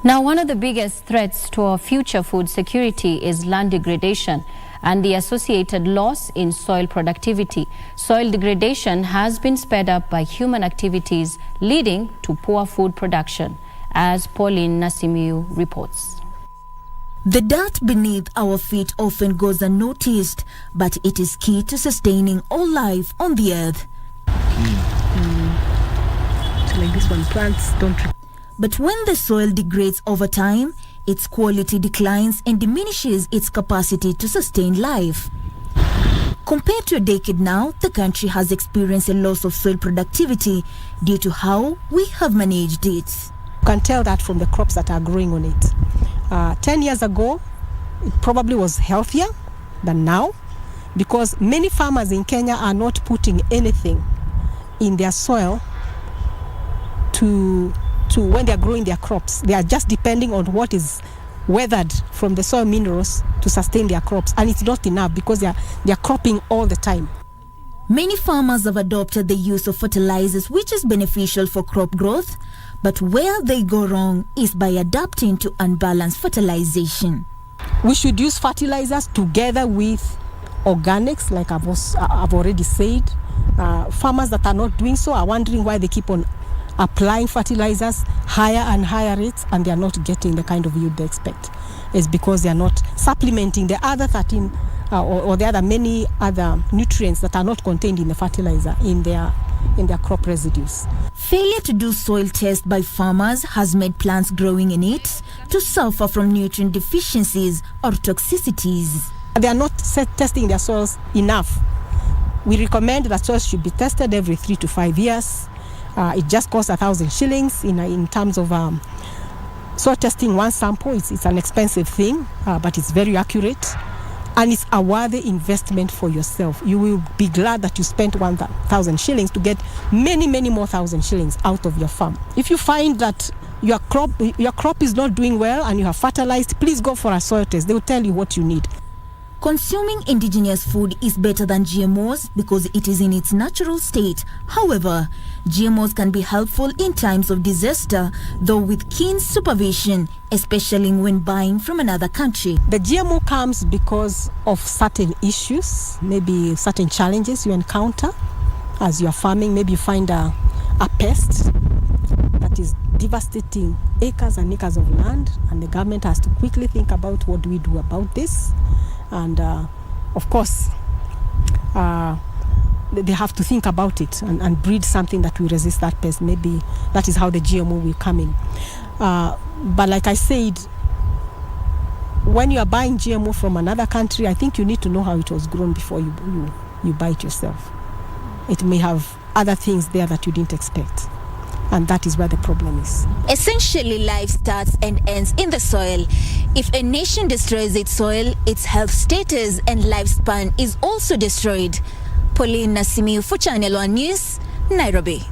Now, one of the biggest threats to our future food security is land degradation and the associated loss in soil productivity. Soil degradation has been sped up by human activities, leading to poor food production, as Pauline Nasimiyu reports. The dirt beneath our feet often goes unnoticed, but it is key to sustaining all life on the earth. So like this one, plants don't. But when the soil degrades over time, its quality declines and diminishes its capacity to sustain life. Compared to a decade now, the country has experienced a loss of soil productivity due to how we have managed it. You can tell that from the crops that are growing on it. 10 years ago, it probably was healthier than now, because many farmers in Kenya are not putting anything in their soil to when they are growing their crops. They are just depending on what is weathered from the soil minerals to sustain their crops, and it's not enough because they are cropping all the time. Many farmers have adopted the use of fertilizers, which is beneficial for crop growth, but where they go wrong is by adapting to unbalanced fertilization. We should use fertilizers together with organics, like I've already said. Farmers that are not doing so are wondering why they keep on applying fertilizers higher and higher rates, and they are not getting the kind of yield they expect. It's because they are not supplementing the other 13 or the other many other nutrients that are not contained in the fertilizer in their crop residues. Failure to do soil tests by farmers has made plants growing in it to suffer from nutrient deficiencies or toxicities. They are not testing their soils enough. We recommend that soils should be tested every 3 to 5 years. It just costs 1,000 shillings in terms of soil testing one sample. It's an expensive thing, but it's very accurate, and it's a worthy investment for yourself. You will be glad that you spent 1,000 shillings to get many more 1,000 shillings out of your farm. If you find that your crop is not doing well and you have fertilized, please go for a soil test. They will tell you what you need. Consuming indigenous food is better than GMOs because it is in its natural state. However, GMOs can be helpful in times of disaster, though with keen supervision, especially when buying from another country. The GMO comes because of certain issues, maybe certain challenges you encounter as you are farming. Maybe you find a pest that is devastating acres and acres of land, and the government has to quickly think about what do we do about this. And of course, they have to think about it and breed something that will resist that pest. Maybe that is how the GMO will come in. But like I said, when you are buying GMO from another country, I think you need to know how it was grown before you buy it yourself. It may have other things there that you didn't expect. And that is where the problem is. Essentially, life starts and ends in the soil. If a nation destroys its soil, its health status and lifespan is also destroyed. Pauline Nasimiyu for Channel One News, Nairobi.